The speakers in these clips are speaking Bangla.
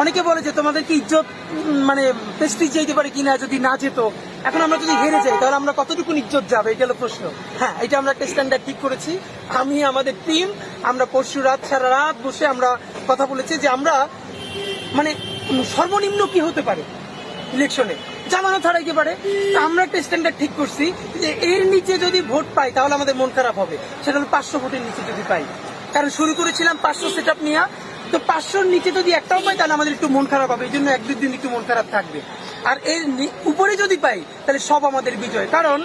অনেকে বলে যে তোমাদের কি ইজ্জত মানে প্রেস্টিজ যেতে পারে কিনা যদি না যেত। এখন আমরা যদি হেরে যাই তাহলে আমরা কতটুকু ইজ্জত যাবে, এটা হলো প্রশ্ন। হ্যাঁ, এটা আমরা একটা স্ট্যান্ডার্ড ঠিক করেছি। আমি আমাদের টিম আমরা পরশু রাত সারা রাত বসে আমরা কথা বলেছি যে আমরা মানে সর্বনিম্ন কি হতে পারে ইলেকশনে, জামানত হারাইতে পারে। আমরা একটা স্ট্যান্ডার্ড ঠিক করছি যে এর নিচে যদি ভোট পাই তাহলে আমাদের মন খারাপ হবে, সেটা হলো 500 ভোটের নিচে যদি পাই। কারণ শুরু করেছিলাম 500 সেট আপ নিয়ে, তো 500-র নিচে যদি একটাও পাই তাহলে আমাদের একটু মন খারাপ হবে, এই জন্য 1-2 দিন একটু মন খারাপ থাকবে। আর এর উপরে যদি পাই তাহলে সব আমাদের বিজয়। কারণ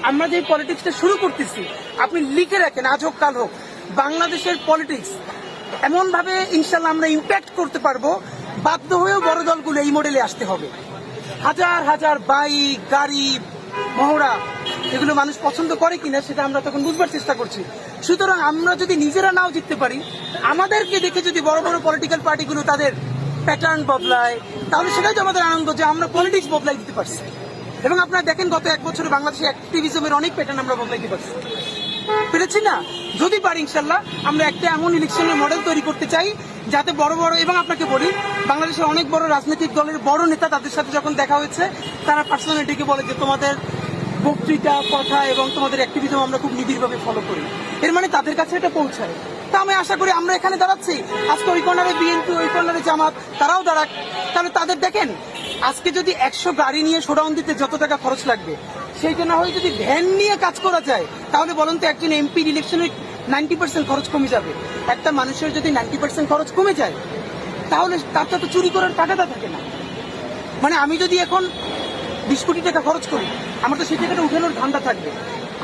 আমরা যে পলিটিক্সটা শুরু করতেছি, আপনি লিখে রাখেন আজ হোক কাল হোক, বাংলাদেশের পলিটিক্স এমন ভাবে ইনশাল্লাহ আমরা ইম্প্যাক্ট করতে পারবো, বাধ্য হয়েও বড় দলগুলো এই মডেলে আসতে হবে। হাজার হাজার বাইক গাড়ি মহড়া এগুলো মানুষ পছন্দ করে কিনা সেটা আমরা তখন বুঝবার চেষ্টা করছি। সুতরাং আমরা যদি নিজেরা নাও জিততে পারি, আমাদেরকে দেখে যদি বড় বড় পলিটিক্যাল পার্টিগুলো তাদের প্যাটার্ন বদলায়, তাহলে সেটাই তো আমাদের আনন্দ যে আমরা পলিটিক্স বদলাই দিতে পারছি। এবং আপনারা দেখেন গত 1 বছরে বাংলাদেশে অ্যাক্টিভিজমের অনেক প্যাটার্ন আমরা বদলাইতে পারছি, পেরেছি না? যদি পারি ইনশাল্লাহ আমরা একটা এমন ইলেকশনের মডেল তৈরি করতে চাই যাতে বড় বড়, এবং আপনাকে বলি বাংলাদেশের অনেক বড় রাজনৈতিক দলের বড় নেতা তাদের সাথে যখন দেখা হয়েছে তারা পার্সোনালি ডেকে বলে যে তোমাদের বক্তৃতা কথা এবং তোমাদের অ্যাক্টিভিজম আমরা খুব নিবিড়ভাবে ফলো করি। এর মানে তাদের কাছে এটা পৌঁছায়। তা আমি আশা করি আমরা এখানে দাঁড়াচ্ছি, আজকে ওই কর্নারে বিএনপি, ওই কর্নারে জামাত, তারাও দাঁড়াক। তাহলে তাদের দেখেন আজকে যদি 100 গাড়ি নিয়ে শোডাউন দিতে যত টাকা খরচ লাগবে, সেইটা না হয় যদি ভ্যান নিয়ে কাজ করা যায়, তাহলে বলুন তো একজন এমপির ইলেকশনে 90% খরচ কমে যাবে। একটা মানুষের যদি 90% খরচ কমে যায় তাহলে তার তো চুরি করার টাকাটা থাকে না। মানে আমি যদি এখন 20 কোটি টাকা খরচ করি, আমার তো সেই টাকাটা উঠানোর ধান্দা থাকবে।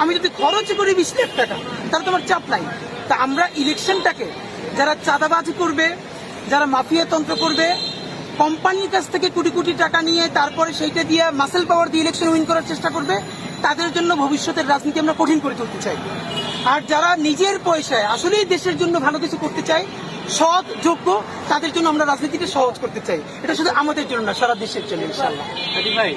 আমি যদি খরচ করি 20 লাখ টাকা, তাহলে তোমার চাপ নাই। তা আমরা ইলেকশনটাকে যারা চাঁদাবাজি করবে, যারা মাফিয়া তন্ত্র করবে, কোম্পানির কাছ থেকে কোটি কোটি টাকা নিয়ে তারপরে সেইটা দিয়ে মাসেল পাওয়ার দিয়ে ইলেকশন উইন করার চেষ্টা করবে, তাদের জন্য ভবিষ্যতের রাজনীতি আমরা কঠিন করে তুলতে চাই। আর যারা নিজের পয়সায় আসলেই দেশের জন্য ভালো কিছু করতে চায়, সৎ যোগ্য, তাদের জন্য আমরা রাজনীতিকে সহজ করতে চাই। এটা শুধু আমাদের জন্য না, সারা দেশের জন্য ইনশাআল্লাহ। ভাই